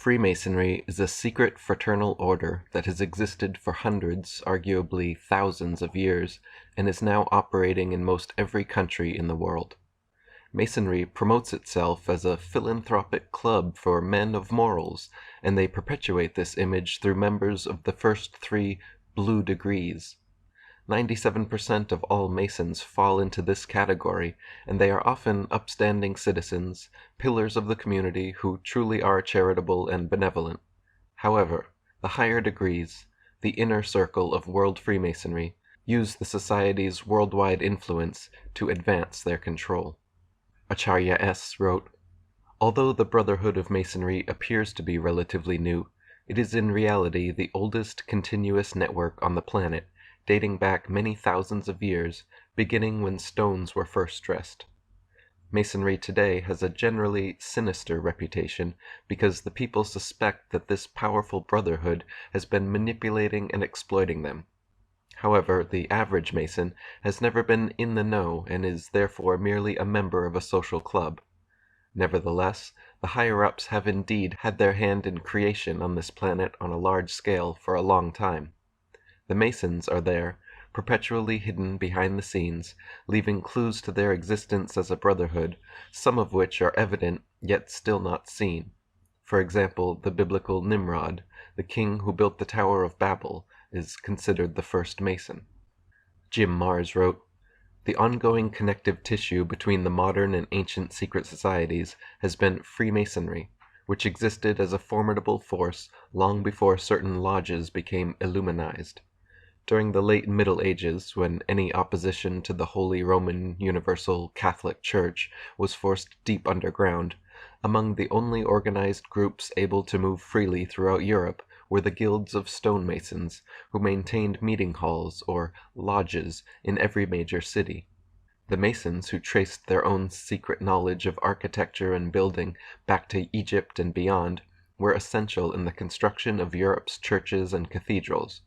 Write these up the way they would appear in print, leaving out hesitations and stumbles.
Freemasonry is a secret fraternal order that has existed for hundreds, arguably thousands of years, and is now operating in most every country in the world. Masonry promotes itself as a philanthropic club for men of morals, and they perpetuate this image through members of the first three blue degrees. 97% of all Masons fall into this category, and they are often upstanding citizens, pillars of the community who truly are charitable and benevolent. However, the higher degrees, the inner circle of World Freemasonry, use the society's worldwide influence to advance their control. Acharya S. wrote, "Although the Brotherhood of Masonry appears to be relatively new, it is in reality the oldest continuous network on the planet, dating back many thousands of years, beginning when stones were first dressed. Masonry today has a generally sinister reputation because the people suspect that this powerful brotherhood has been manipulating and exploiting them. However, the average Mason has never been in the know and is therefore merely a member of a social club. Nevertheless, the higher-ups have indeed had their hand in creation on this planet on a large scale for a long time. The Masons are there, perpetually hidden behind the scenes, leaving clues to their existence as a brotherhood, some of which are evident yet still not seen. For example, the biblical Nimrod, the king who built the Tower of Babel, is considered the first Mason." Jim Marrs wrote, "The ongoing connective tissue between the modern and ancient secret societies has been Freemasonry, which existed as a formidable force long before certain lodges became Illuminized. During the late Middle Ages, when any opposition to the Holy Roman Universal Catholic Church was forced deep underground, among the only organized groups able to move freely throughout Europe were the guilds of stonemasons, who maintained meeting halls, or lodges, in every major city. The Masons, who traced their own secret knowledge of architecture and building back to Egypt and beyond, were essential in the construction of Europe's churches and cathedrals.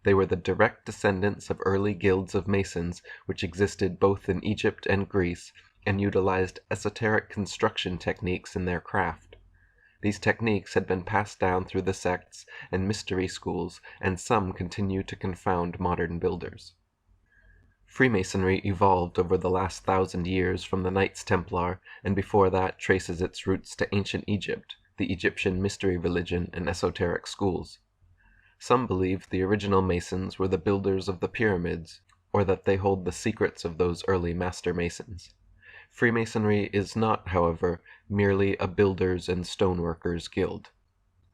They were the direct descendants of early guilds of Masons which existed both in Egypt and Greece, and utilized esoteric construction techniques in their craft. These techniques had been passed down through the sects and mystery schools, and some continue to confound modern builders. Freemasonry evolved over the last 1,000 years from the Knights Templar, and before that traces its roots to ancient Egypt, the Egyptian mystery religion and esoteric schools. Some believe the original Masons were the builders of the pyramids, or that they hold the secrets of those early master Masons. Freemasonry is not, however, merely a builders and stoneworkers guild.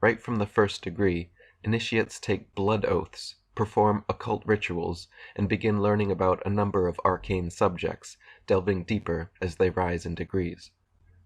Right from the first degree, initiates take blood oaths, perform occult rituals, and begin learning about a number of arcane subjects, delving deeper as they rise in degrees.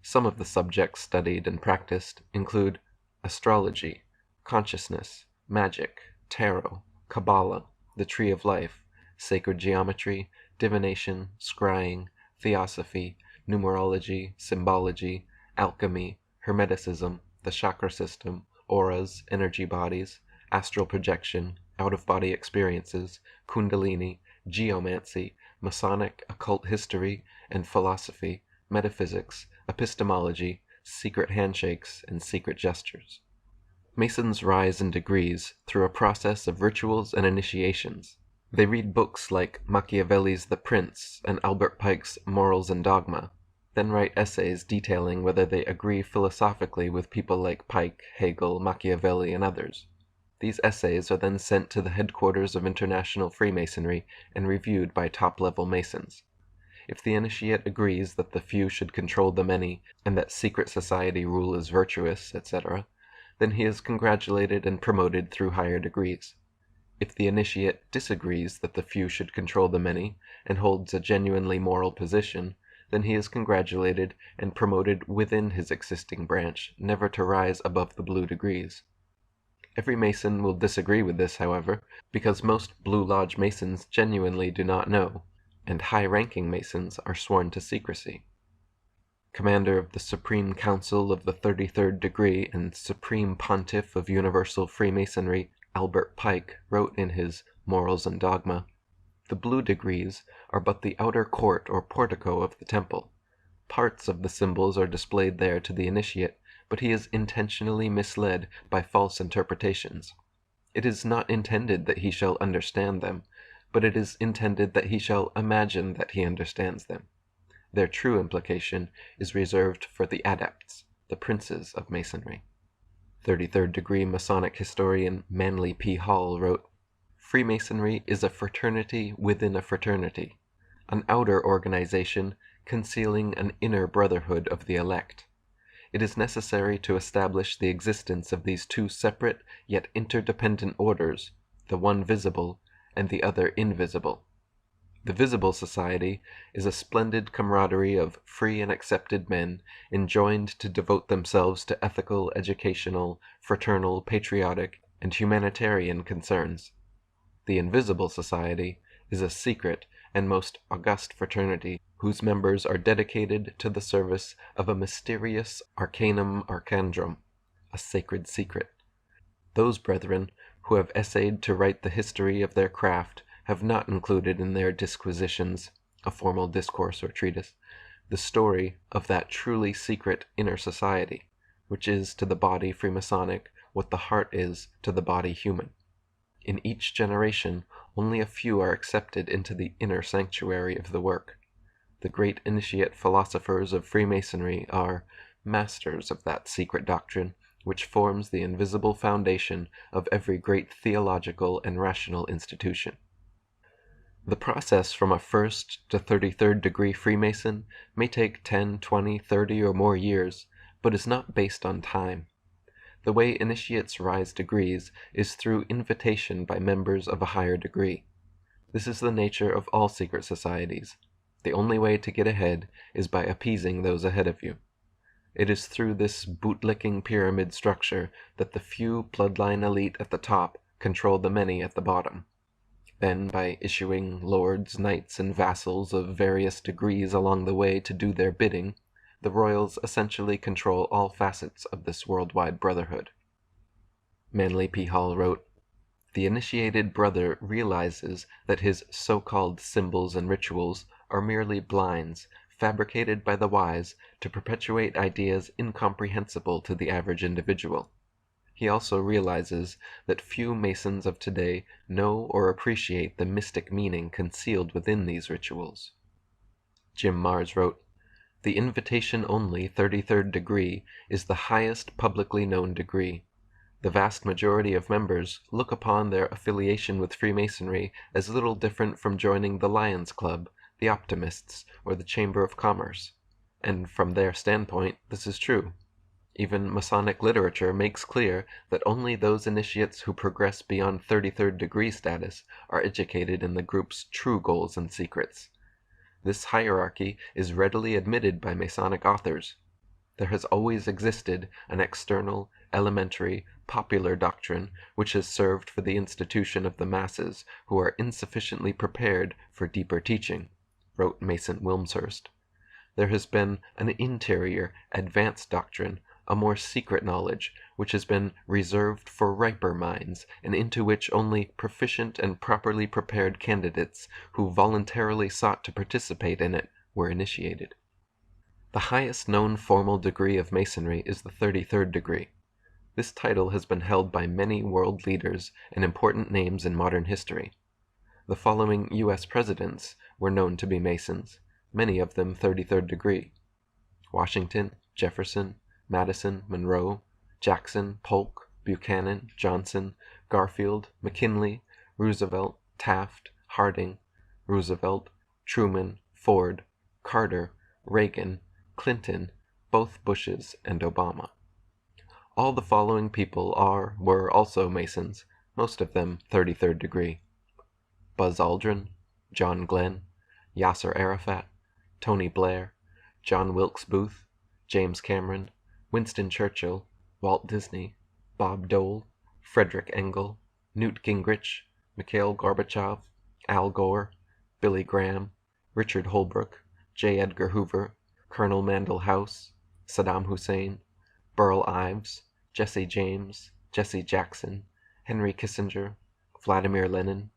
Some of the subjects studied and practiced include astrology, consciousness, magic, tarot, Kabbalah, the Tree of Life, sacred geometry, divination, scrying, theosophy, numerology, symbology, alchemy, hermeticism, the chakra system, auras, energy bodies, astral projection, out-of-body experiences, kundalini, geomancy, Masonic occult history and philosophy, metaphysics, epistemology, secret handshakes, and secret gestures. Masons rise in degrees through a process of rituals and initiations. They read books like Machiavelli's The Prince and Albert Pike's Morals and Dogma, then write essays detailing whether they agree philosophically with people like Pike, Hegel, Machiavelli, and others. These essays are then sent to the headquarters of International Freemasonry and reviewed by top-level Masons. If the initiate agrees that the few should control the many, and that secret society rule is virtuous, etc., then he is congratulated and promoted through higher degrees. If the initiate disagrees that the few should control the many, and holds a genuinely moral position, then he is congratulated and promoted within his existing branch, never to rise above the blue degrees. Every Mason will disagree with this, however, because most Blue Lodge Masons genuinely do not know, and high-ranking Masons are sworn to secrecy. Commander of the Supreme Council of the 33rd Degree and Supreme Pontiff of Universal Freemasonry, Albert Pike, wrote in his Morals and Dogma, "The blue degrees are but the outer court or portico of the temple. Parts of the symbols are displayed there to the initiate, but he is intentionally misled by false interpretations. It is not intended that he shall understand them, but it is intended that he shall imagine that he understands them. Their true implication is reserved for the adepts, the princes of Masonry. 33rd degree Masonic historian Manly P. Hall wrote, "Freemasonry is a fraternity within a fraternity, an outer organization concealing an inner brotherhood of the elect. It is necessary to establish the existence of these two separate yet interdependent orders, the one visible and the other invisible. The visible society is a splendid camaraderie of free and accepted men enjoined to devote themselves to ethical, educational, fraternal, patriotic, and humanitarian concerns. The invisible society is a secret and most august fraternity whose members are dedicated to the service of a mysterious arcanum arcandrum, a sacred secret. Those brethren who have essayed to write the history of their craft have not included in their disquisitions, a formal discourse or treatise, the story of that truly secret inner society, which is to the body Freemasonic what the heart is to the body human. In each generation only a few are accepted into the inner sanctuary of the work. The great initiate philosophers of Freemasonry are masters of that secret doctrine which forms the invisible foundation of every great theological and rational institution. The process from a 1st to 33rd degree Freemason may take 10, 20, 30, or more years, but is not based on time. The way initiates rise degrees is through invitation by members of a higher degree. This is the nature of all secret societies. The only way to get ahead is by appeasing those ahead of you. It is through this bootlicking pyramid structure that the few bloodline elite at the top control the many at the bottom. Then, by issuing lords, knights, and vassals of various degrees along the way to do their bidding, the royals essentially control all facets of this worldwide brotherhood." Manly P. Hall wrote, "The initiated brother realizes that his so-called symbols and rituals are merely blinds fabricated by the wise to perpetuate ideas incomprehensible to the average individual. He also realizes that few Masons of today know or appreciate the mystic meaning concealed within these rituals." Jim Mars wrote, "The invitation only 33rd degree is the highest publicly known degree. The vast majority of members look upon their affiliation with Freemasonry as little different from joining the Lions Club, the Optimists, or the Chamber of Commerce. And from their standpoint, this is true. Even Masonic literature makes clear that only those initiates who progress beyond 33rd degree status are educated in the group's true goals and secrets. This hierarchy is readily admitted by Masonic authors. There has always existed an external, elementary, popular doctrine which has served for the institution of the masses who are insufficiently prepared for deeper teaching," wrote Mason Wilmshurst. "There has been an interior, advanced doctrine, a more secret knowledge, which has been reserved for riper minds, and into which only proficient and properly prepared candidates who voluntarily sought to participate in it were initiated." The highest known formal degree of Masonry is the 33rd degree. This title has been held by many world leaders and important names in modern history. The following U.S. presidents were known to be Masons, many of them 33rd degree: Washington, Jefferson, Madison, Monroe, Jackson, Polk, Buchanan, Johnson, Garfield, McKinley, Roosevelt, Taft, Harding, Roosevelt, Truman, Ford, Carter, Reagan, Clinton, both Bushes, and Obama. All the following people were also Masons, most of them 33rd degree: Buzz Aldrin, John Glenn, Yasser Arafat, Tony Blair, John Wilkes Booth, James Cameron, Winston Churchill, Walt Disney, Bob Dole, Frederick Engel, Newt Gingrich, Mikhail Gorbachev, Al Gore, Billy Graham, Richard Holbrooke, J. Edgar Hoover, Colonel Mandell House, Saddam Hussein, Burl Ives, Jesse James, Jesse Jackson, Henry Kissinger, Vladimir Lenin,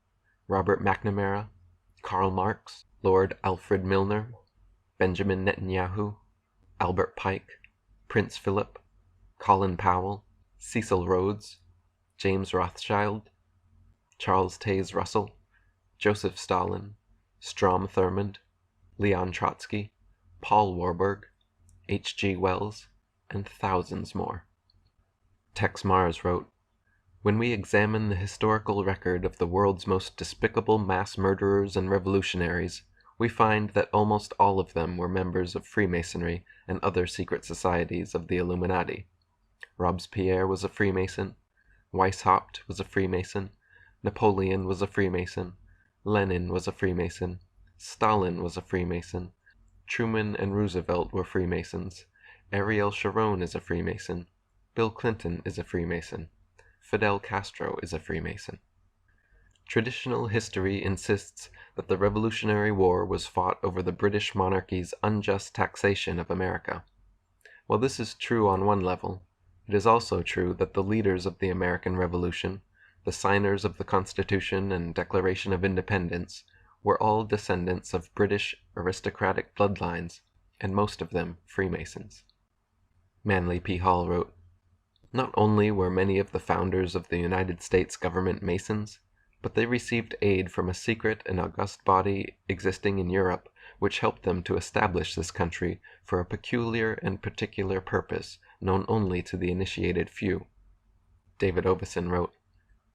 Robert McNamara, Karl Marx, Lord Alfred Milner, Benjamin Netanyahu, Albert Pike, Prince Philip, Colin Powell, Cecil Rhodes, James Rothschild, Charles Taze Russell, Joseph Stalin, Strom Thurmond, Leon Trotsky, Paul Warburg, H.G. Wells, and thousands more. Tex Mars wrote, "When we examine the historical record of the world's most despicable mass murderers and revolutionaries, we find that almost all of them were members of Freemasonry and other secret societies of the Illuminati. Robespierre was a Freemason, Weishaupt was a Freemason, Napoleon was a Freemason, Lenin was a Freemason, Stalin was a Freemason, Truman and Roosevelt were Freemasons, Ariel Sharon is a Freemason, Bill Clinton is a Freemason, Fidel Castro is a Freemason." Traditional history insists that the Revolutionary War was fought over the British monarchy's unjust taxation of America. While this is true on one level, it is also true that the leaders of the American Revolution, the signers of the Constitution and Declaration of Independence, were all descendants of British aristocratic bloodlines, and most of them Freemasons. Manly P. Hall wrote, "Not only were many of the founders of the United States government Masons, but they received aid from a secret and august body existing in Europe which helped them to establish this country for a peculiar and particular purpose known only to the initiated few." David Oveson wrote,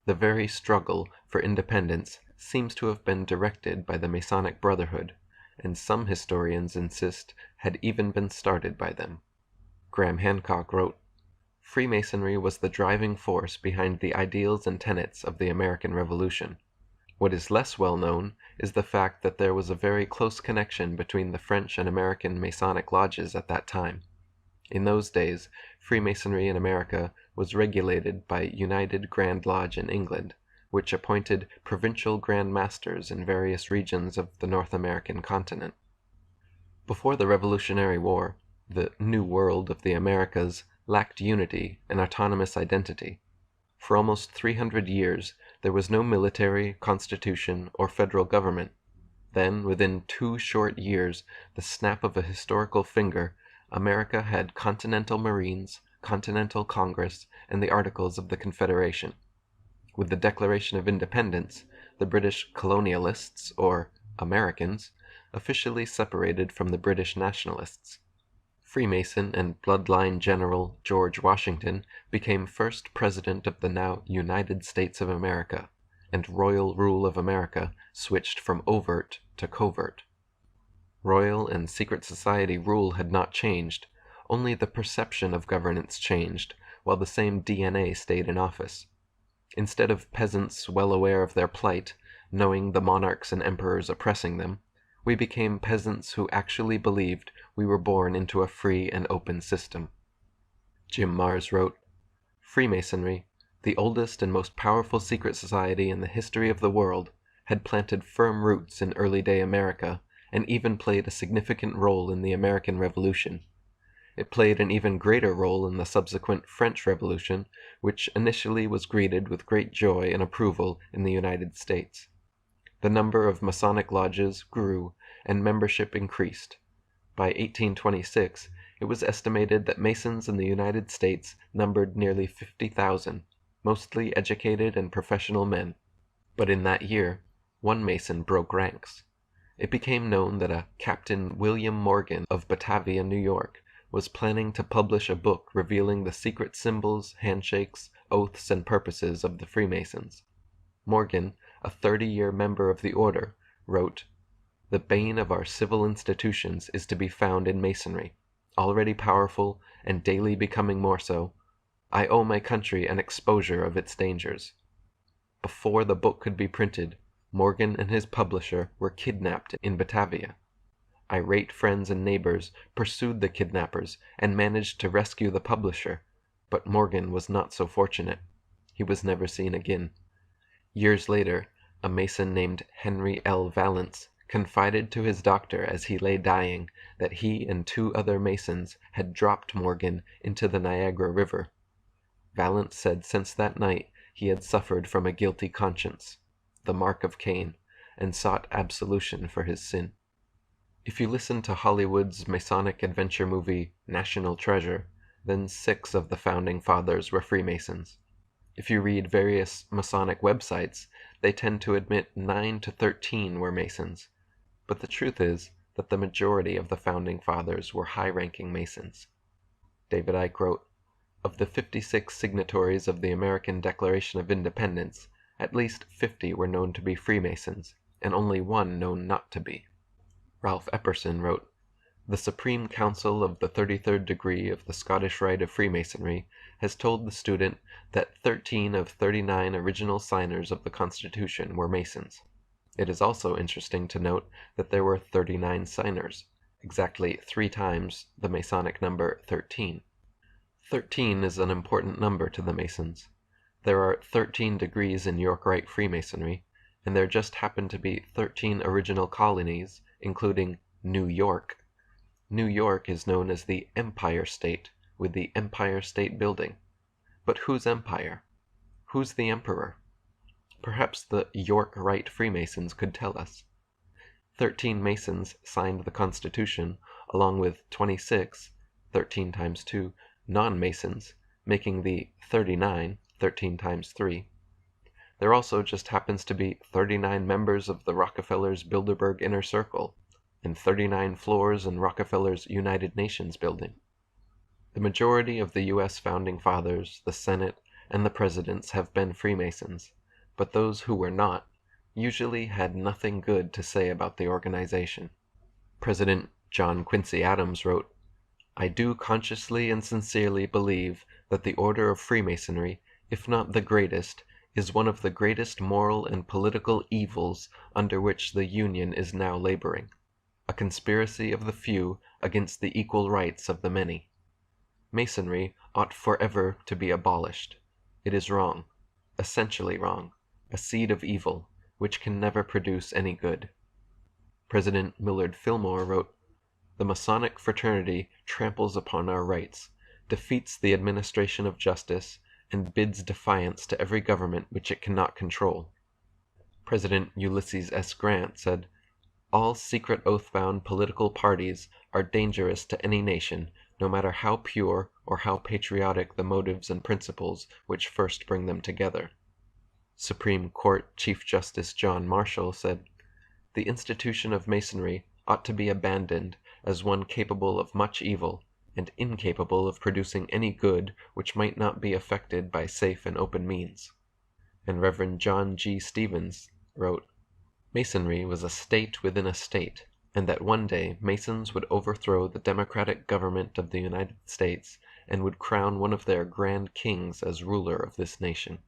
"The very struggle for independence seems to have been directed by the Masonic Brotherhood, and some historians insist had even been started by them." Graham Hancock wrote, "Freemasonry was the driving force behind the ideals and tenets of the American Revolution. What is less well known is the fact that there was a very close connection between the French and American Masonic lodges at that time. In those days, Freemasonry in America was regulated by United Grand Lodge in England, which appointed provincial Grand Masters in various regions of the North American continent. Before the Revolutionary War, the New World of the Americas lacked unity and autonomous identity. For almost 300 years, there was no military, constitution, or federal government. Then, within 2 short years, the snap of a historical finger, America had Continental Marines, Continental Congress, and the Articles of the Confederation. With the Declaration of Independence, the British colonialists, or Americans, officially separated from the British nationalists. Freemason and bloodline General George Washington became first President of the now United States of America, and royal rule of America switched from overt to covert. Royal and secret society rule had not changed, only the perception of governance changed, while the same DNA stayed in office. Instead of peasants well aware of their plight, knowing the monarchs and emperors oppressing them, we became peasants who actually believed we were born into a free and open system." Jim Mars wrote, "Freemasonry, the oldest and most powerful secret society in the history of the world, had planted firm roots in early-day America and even played a significant role in the American Revolution. It played an even greater role in the subsequent French Revolution, which initially was greeted with great joy and approval in the United States. The number of Masonic lodges grew and membership increased. By 1826, it was estimated that Masons in the United States numbered nearly 50,000, mostly educated and professional men. But in that year, one Mason broke ranks. It became known that a Captain William Morgan of Batavia, New York, was planning to publish a book revealing the secret symbols, handshakes, oaths, and purposes of the Freemasons. Morgan, a 30-year member of the order, wrote, "The bane of our civil institutions is to be found in Masonry, already powerful and daily becoming more so. I owe my country an exposure of its dangers." Before the book could be printed, Morgan and his publisher were kidnapped in Batavia. Irate friends and neighbors pursued the kidnappers and managed to rescue the publisher, but Morgan was not so fortunate. He was never seen again. Years later, a Mason named Henry L. Valence confided to his doctor as he lay dying that he and 2 other Masons had dropped Morgan into the Niagara River. Valence said since that night he had suffered from a guilty conscience, the mark of Cain, and sought absolution for his sin. If you listen to Hollywood's Masonic adventure movie National Treasure, then 6 of the founding fathers were Freemasons. If you read various Masonic websites, they tend to admit 9 to 13 were Masons, but the truth is that the majority of the founding fathers were high-ranking Masons. David Icke wrote, "Of the 56 signatories of the American Declaration of Independence, at least 50 were known to be Freemasons, and only 1 known not to be." Ralph Epperson wrote, "The Supreme Council of the 33rd degree of the Scottish Rite of Freemasonry has told the student that 13 of 39 original signers of the Constitution were Masons. It is also interesting to note that there were 39 signers, exactly 3 times the Masonic number 13. 13 is an important number to the Masons. There are 13 degrees in York Rite Freemasonry, and there just happen to be 13 original colonies, including New York. New York is known as the Empire State, with the Empire State Building. But whose empire? Who's the emperor? Perhaps the York Rite Freemasons could tell us. 13 Masons signed the Constitution, along with 26, 13 times 2, non-Masons, making the 39, 13 times 3. There also just happens to be 39 members of the Rockefellers' Bilderberg Inner Circle, and 39 floors in Rockefeller's United Nations building. The majority of the U.S. Founding Fathers, the Senate, and the Presidents have been Freemasons, but those who were not usually had nothing good to say about the organization. President John Quincy Adams wrote, "I do consciously and sincerely believe that the order of Freemasonry, if not the greatest, is one of the greatest moral and political evils under which the Union is now laboring, a conspiracy of the few against the equal rights of the many. Masonry ought forever to be abolished. It is wrong, essentially wrong, a seed of evil, which can never produce any good." President Millard Fillmore wrote, "The Masonic fraternity tramples upon our rights, defeats the administration of justice, and bids defiance to every government which it cannot control." President Ulysses S. Grant said, "All secret oath-bound political parties are dangerous to any nation, no matter how pure or how patriotic the motives and principles which first bring them together." Supreme Court Chief Justice John Marshall said, "The institution of Masonry ought to be abandoned as one capable of much evil, and incapable of producing any good which might not be effected by safe and open means." And Reverend John G. Stevens wrote, "Masonry was a state within a state, and that one day Masons would overthrow the democratic government of the United States and would crown one of their grand kings as ruler of this nation."